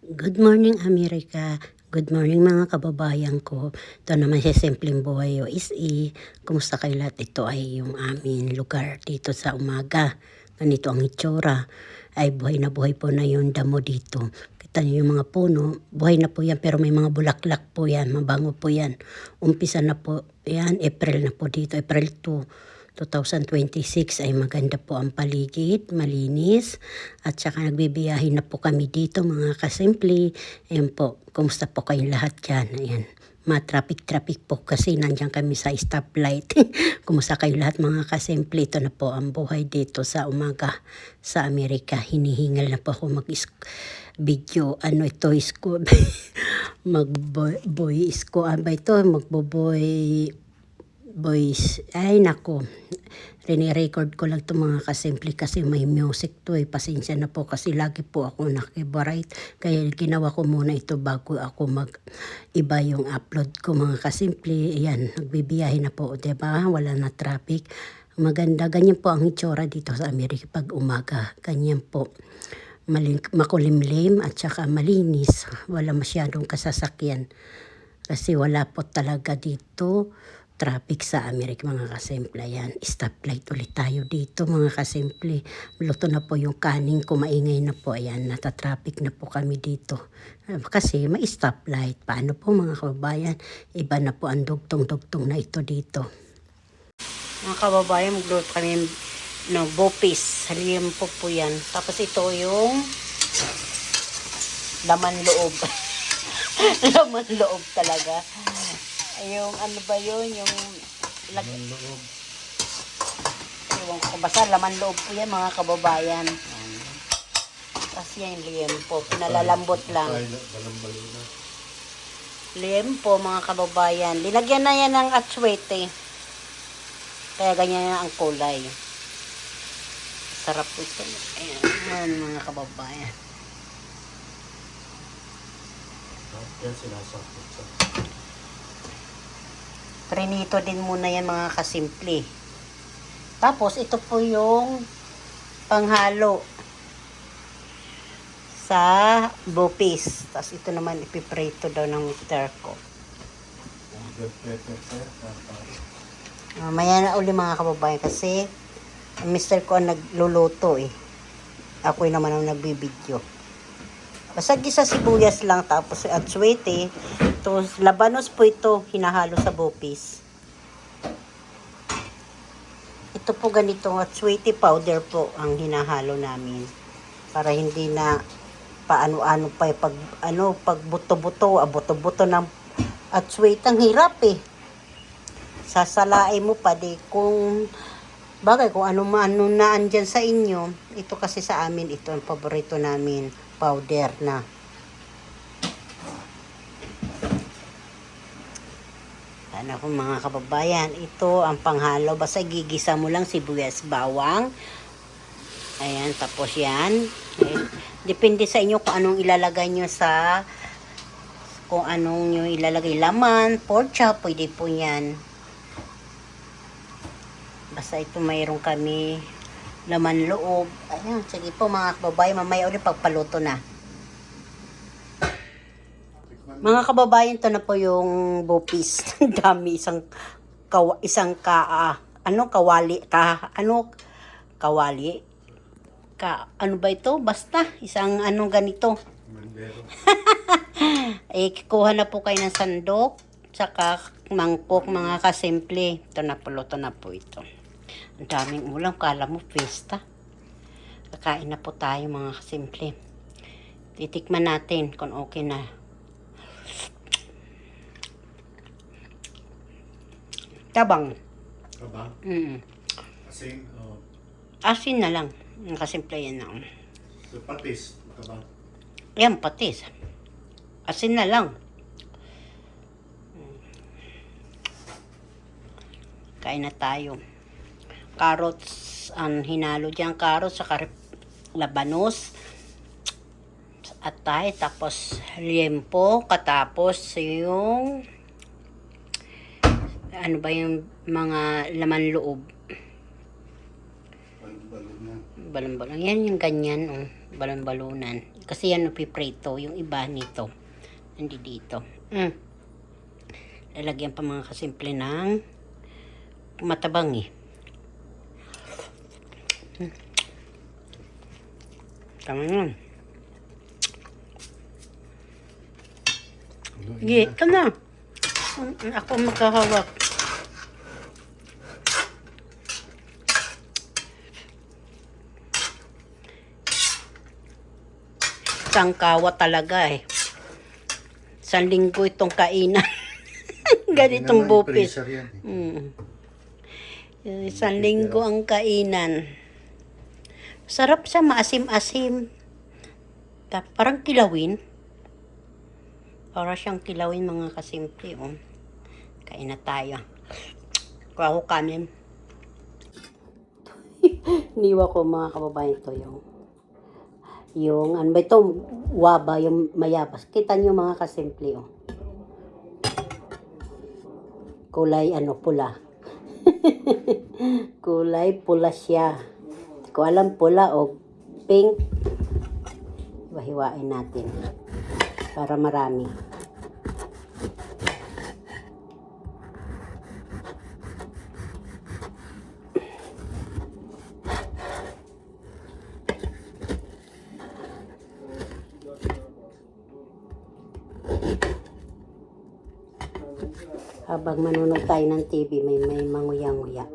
Good morning, Amerika. Good morning, mga kababayan ko. Ito naman si Simpleng Buhay USA. Kumusta kayo lahat? Ito ay yung amin lugar dito sa umaga. Ganito ang itsura. Ay buhay po na yung damo dito. Kita niyo yung mga puno. Buhay na po yan pero may mga bulaklak po yan. Mabango po yan. Umpisa na po yan. April na po dito. April 2026 ay maganda po ang paligid, malinis, at saka nagbibiyahe na po kami dito mga kasimple. Ayan po, kumusta po kayong lahat dyan? Ayan, traffic po kasi nandiyan kami sa stoplight. Kumusta kayo lahat mga kasimple? Ito na po ang buhay dito sa umaga sa Amerika. Hinihingal na po ako video, ano ito, isko, magboy isko, ba ito, magboboy voice. Ay nako, rinirecord ko lang ito mga kasimple kasi may music to eh. Pasensya na po kasi lagi po ako nakibarite. Kaya ginawa ko muna ito bago ako iba yung upload ko mga kasimple. Ayan, nagbibiyahe na po, diba? Wala na traffic. Maganda, ganyan po ang itsura dito sa Amerika pag umaga. Ganyan po. Makulimlim at saka malinis. Wala masyadong kasasakyan. Kasi wala po talaga dito traffic sa Amerika mga kasimple. Yan, stoplight ulit tayo dito mga kasimple. Luto na po yung kanin ko, maingay na po. Ayan, nata-traffic na po kami dito. Kasi may stoplight. Paano po mga kababayan? Iba na po ang dugtong-dugtong na ito dito. Mga kababayan, magluto kami ng bopis. Haliyam po yan. Tapos ito yung laman loob. Laman loob talaga. Yung ano ba yun, yung laman loob. Ewan ko, basta laman loob po yan mga kababayan. Kasi yan liempo, pinalalambot lang. Liempo mga kababayan. Linagyan na yan ng atswete. Kaya ganyan ang kulay. Sarap ito. Ayan mga kababayan. Yan sinasakot sa Prinito din muna yan mga kasimple. Tapos ito po yung panghalo sa bopis. Tapos ito naman ipiprito daw ng mister ko. Mamaya na uli mga kababayan kasi ang mister ko ang nagluluto eh. Ako naman ang nagbibideo. Basta gisa sibuyas lang tapos at suwete. Tapos labanos po ito hinahalo sa bopis. Ito po ganito at suwete powder po ang hinahalo namin. Para hindi na paano-ano pa pag buto-buto, buto-buto ng at suwete ang hirap eh. Sasalain mo pa di kung bagay kung ano na andyan sa inyo. Ito kasi sa amin ito ang paborito namin. Powder na. Ano ko mga kababayan, ito ang panghalo. Basta gigisa mo lang sibuyas, bawang. Ayan, tapos yan. Depende sa inyo kung anong ilalagay nyo kung anong nyo ilalagay. Laman, pork chop, pwede po yan. Basta ito mayroon kami laman loob. Ayan, sige po mga kababayan, mamaya ulit pagpaluto na. Mga kababayan, ito na po yung bopis. Dami, ano ba ito? Basta, isang anong ganito. Kuha na po kayo ng sandok, tsaka mangkok mga kasimple. Ito na po, luto na po ito. Ang daming ulam, kala mo pista. Kakain na po tayo mga kasimple. Titikman natin kung okay na. Tabang. Tabang? Asin? Oh. Asin na lang. Kasimple yan na. So, patis? Tabang? Yan, patis. Asin na lang. Kain na tayo. Carrots ang hinalo dyan. Carrots, saka labanos. Atay, tapos liempo. Katapos yung ano ba yung mga laman loob. Balon-balon. Yan yung ganyan. Balon-balunan. Kasi yan piprito. Yung iba nito. Hindi dito. Lalagyan pa mga kasimple ng matabang eh. Tama yun. Sige, ito na. Ako magkahawak. Sangkawa talaga eh. 1 linggo itong kainan. Ganitong bupis. Yan, eh. 1 linggo ang kainan. Sarap siya, maasim-asim. Parang kilawin. Para siyang kilawin mga kasimple. Oh. Kain na tayo. Kuha ko kanin. Niwa ko mga kababayan ito yung ano ba ito, waba, yung mayabas. Kita nyo mga kasimple. Oh. Kulay pula. Kulay pula siya. Hindi ko alam pula o pink. Hiwa-hiwain natin para marami. Habang manonood tayo ng TV, may manguya-nguya.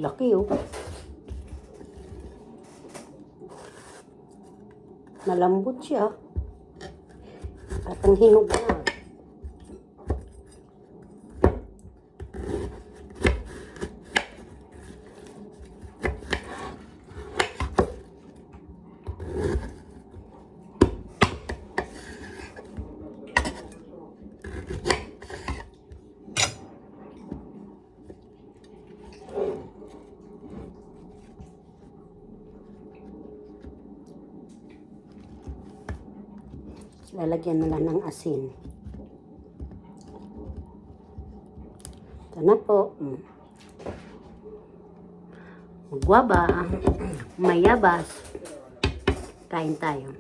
Laki oh. Malambot siya. At ang hinog na. Lalagyan na lang ng asin. Ito na po. Guwaba. Mayabas. Kain tayo.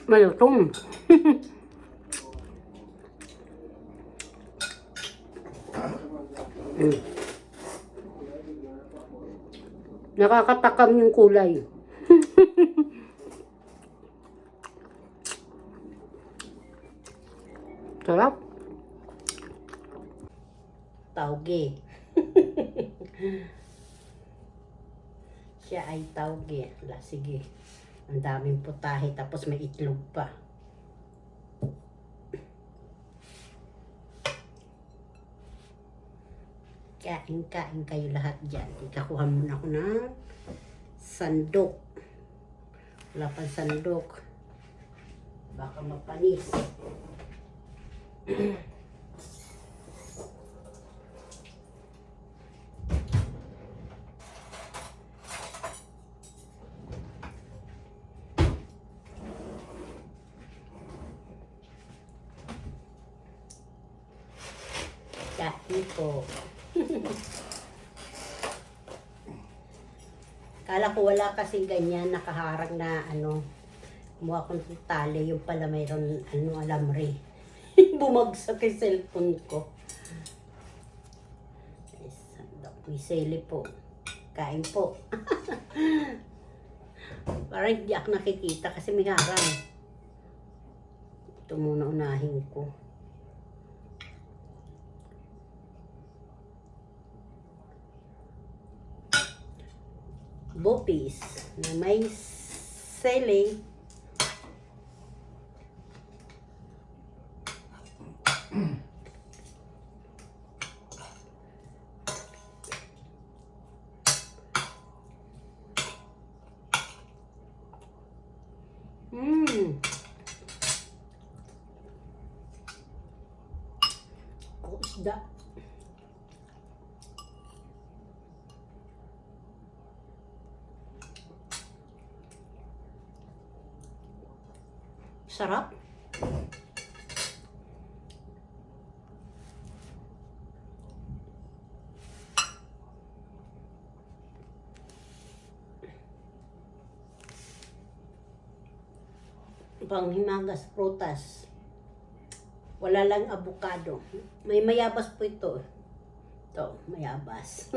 Malutong. Nakakatakam yung kulay. Sarap. Tauge. Siya ay tauge. Sige. Ang daming putahe tapos may itlog pa. Kain kayo lahat dyan. Ikakuha muna ako ng sandok. Wala pang sandok. Baka mapanis. Kain po. Kala ko wala kasi ganyan nakaharang na kumuha ko ng tali, yung pala mayroon alamre. Bumagsak yung cellphone ko. May sili po. Kain po. Parang hindi ako nakikita kasi may harang. Ito muna unahin ko. Bopis na may sili. Isda. Sarap. panghimagas prutas. Wala lang avocado. May mayabas po ito. Ito, mayabas.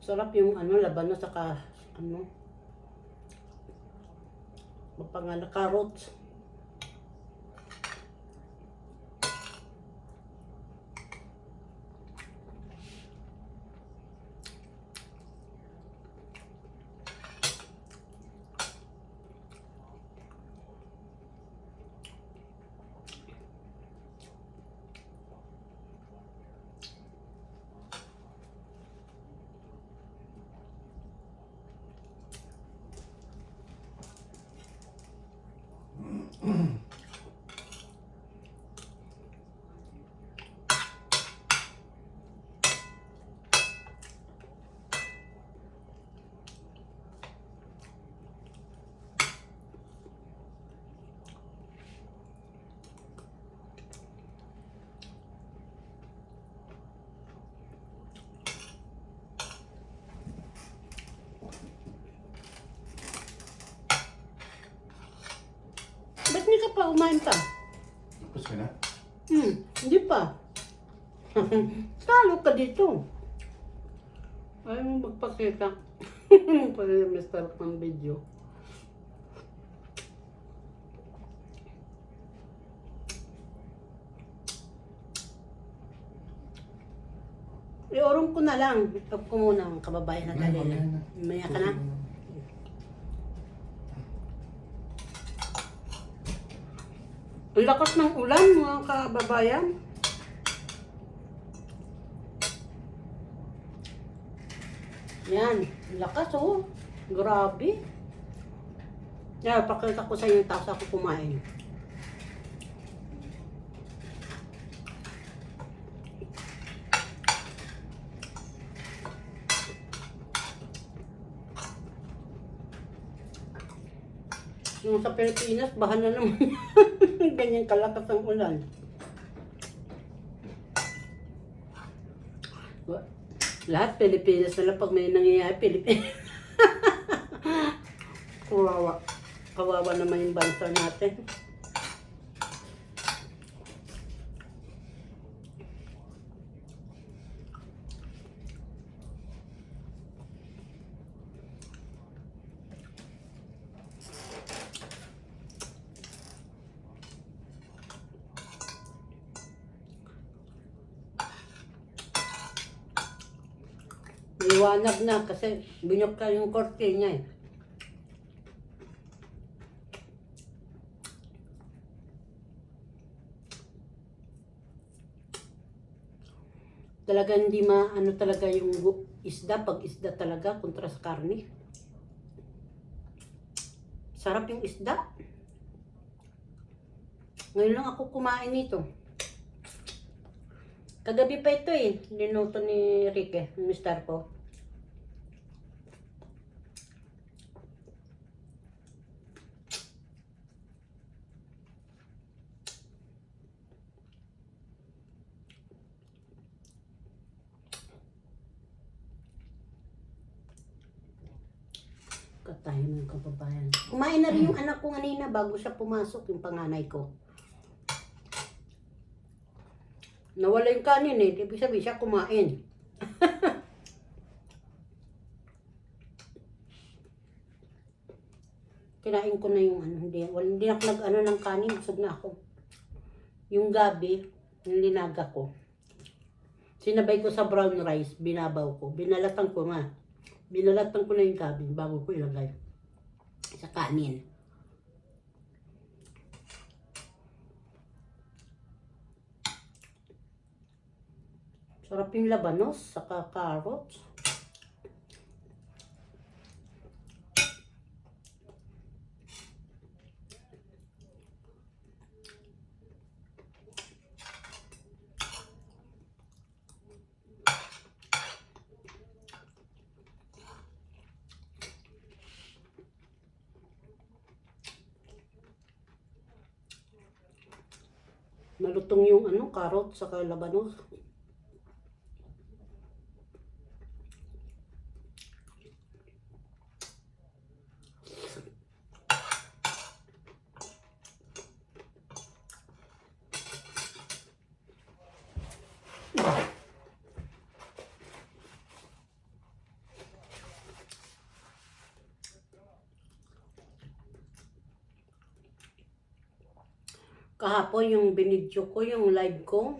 Sarap yung labano saka mapangala carrots. Ba't hindi ka pa umain pa? Tapos ka na? Hindi pa. Talo ka dito. Ayaw mo magpakita. Para yung start ng video. I-orong ko na lang. Itap ko muna ang kababayan na dali na. Maya ka na. Ang lakas ng ulan, mga kababayan. Yan, ang lakas oh. Grabe. Yan, pakita ko sa inyo tapos ako kumain. Yung sa Pilipinas, bahan na naman. Ganyan kalakas ang ulan. Lahat Pilipinas na lang pag may nangyayari Pilipinas. Kawawa. Kawawa naman yung bansa natin. Liwanag na kasi binyok ka yung korte niya eh. Talaga hindi talaga yung isda, pag isda talaga kontra sa karne. Sarap yung isda. Ngayon lang ako kumain nito. Kagabi pa ito eh, linuto ni Rique, yung mister ko. Tayo ng kababayan. Kumain na rin yung anak ko kanina bago siya pumasok, yung panganay ko. Nawala yung kanin eh, ibig sabihin siya kumain. Kinain ko na yung hindi ako ng kanin, busog na ako. Yung gabi, yung linaga ko. Sinabay ko sa brown rice, binabaw ko. Binalatan ko nga. Binalatan ko na yung gabi bago ko ilagay sa kanin. Sarap yung labanos, saka carrots. Malutong yung carrot sa labanos. Kahapon yung binidyo ko, yung live ko.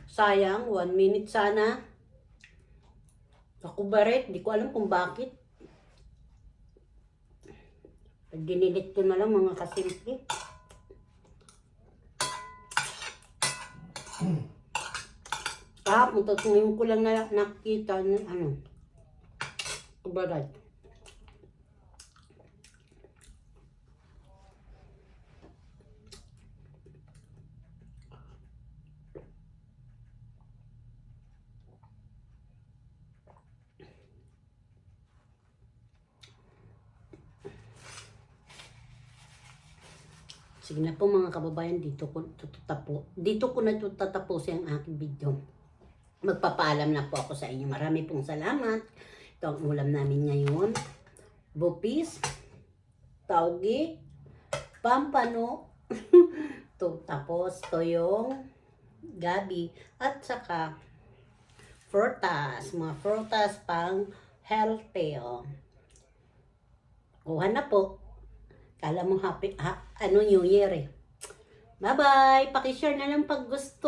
Sayang, 1 minute sana. Ako baret, di ko alam kung bakit. Dinilit ko na lang mga kasimple. Kahapon, tapos ngayon ko lang nakita na baret. Sige na po mga kababayan, dito ko na tatapusin ang aking video. Magpapaalam na po ako sa inyo. Marami pong salamat. Ito ang ulam namin ngayon. Bupis, taugi, pampano, tapos toyong, gabi, at saka frutas. Mga frutas pang healthy. Kuha na po. Kala mo happy, New Year eh. Bye-bye! Pakishare na lang pag gusto.